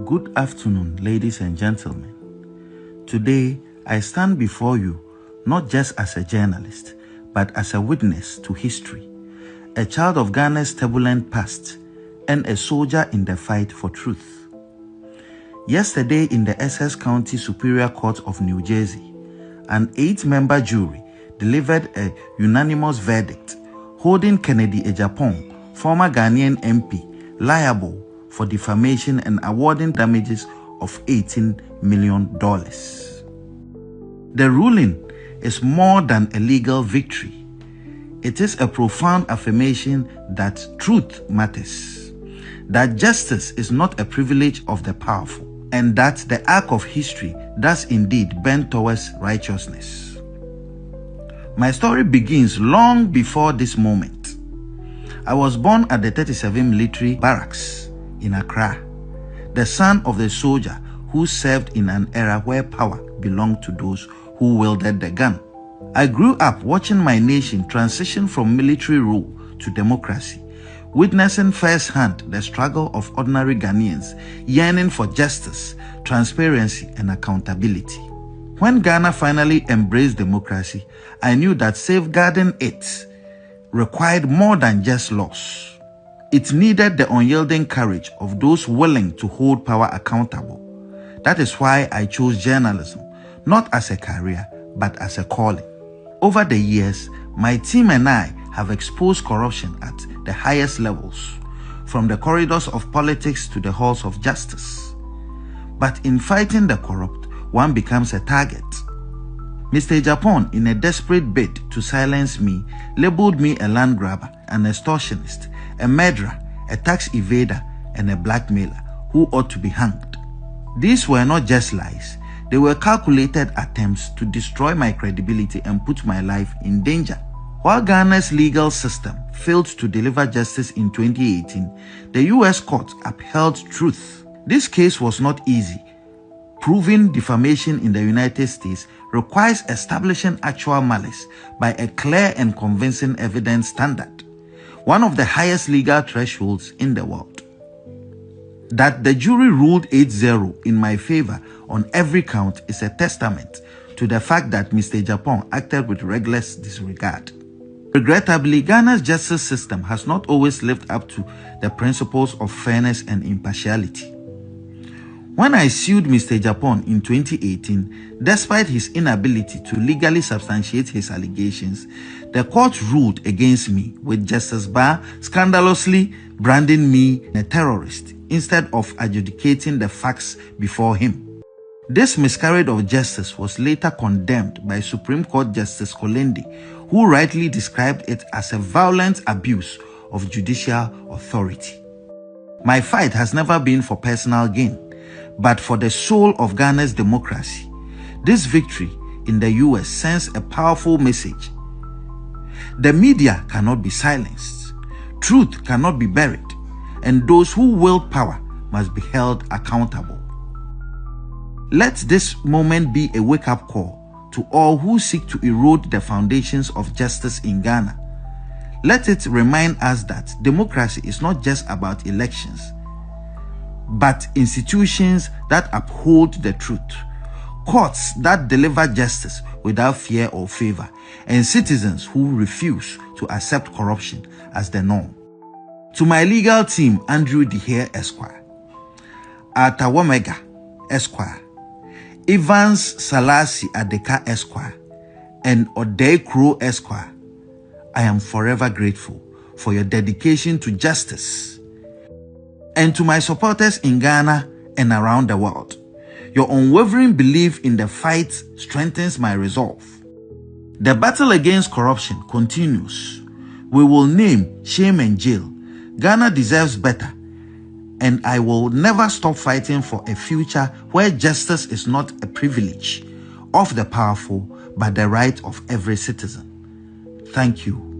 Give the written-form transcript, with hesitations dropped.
Good afternoon, ladies and gentlemen. Today, I stand before you not just as a journalist, but as a witness to history, a child of Ghana's turbulent past, and a soldier in the fight for truth. Yesterday, in the Essex County Superior Court of New Jersey, an 8-member jury delivered a unanimous verdict holding Kennedy Agyapong, former Ghanaian MP, liable for defamation and awarding damages of $18 million. The ruling is more than a legal victory. It is a profound affirmation that truth matters, that justice is not a privilege of the powerful, and that the arc of history does indeed bend towards righteousness. My story begins long before this moment. I was born at the 37 Military Barracks in Accra, the son of the soldier who served in an era where power belonged to those who wielded the gun. I grew up watching my nation transition from military rule to democracy, witnessing firsthand the struggle of ordinary Ghanaians yearning for justice, transparency, and accountability. When Ghana finally embraced democracy, I knew that safeguarding it required more than just laws. It needed the unyielding courage of those willing to hold power accountable. That is why I chose journalism, not as a career, but as a calling. Over the years, my team and I have exposed corruption at the highest levels, from the corridors of politics to the halls of justice. But in fighting the corrupt, one becomes a target. Mr. Agyapong, in a desperate bid to silence me, labeled me a land grabber, an extortionist, a murderer, a tax evader, and a blackmailer who ought to be hanged. These were not just lies. They were calculated attempts to destroy my credibility and put my life in danger. While Ghana's legal system failed to deliver justice in 2018, the U.S. court upheld truth. This case was not easy. Proving defamation in the United States requires establishing actual malice by a clear and convincing evidence standard, one of the highest legal thresholds in the world. That the jury ruled 8-0 in my favor on every count is a testament to the fact that Mr. Agyapong acted with reckless disregard. Regrettably, Ghana's justice system has not always lived up to the principles of fairness and impartiality. When I sued Mr. Agyapong in 2018, despite his inability to legally substantiate his allegations, the court ruled against me, with Justice Barr scandalously branding me a terrorist instead of adjudicating the facts before him. This miscarriage of justice was later condemned by Supreme Court Justice Kolende, who rightly described it as a violent abuse of judicial authority. My fight has never been for personal gain, but for the soul of Ghana's democracy. This victory in the US sends a powerful message. The media cannot be silenced, truth cannot be buried, and those who wield power must be held accountable. Let this moment be a wake-up call to all who seek to erode the foundations of justice in Ghana. Let it remind us that democracy is not just about elections, but institutions that uphold the truth, courts that deliver justice without fear or favor, and citizens who refuse to accept corruption as the norm. To my legal team, Andrew Dehere Esquire, Aremeyaw Esquire, Evans Salasi Adeka Esquire, and Odei Kro Esquire, I am forever grateful for your dedication to justice. And to my supporters in Ghana and around the world, your unwavering belief in the fight strengthens my resolve. The battle against corruption continues. We will name shame and jail. Ghana deserves better, and I will never stop fighting for a future where justice is not a privilege of the powerful, but the right of every citizen. Thank you.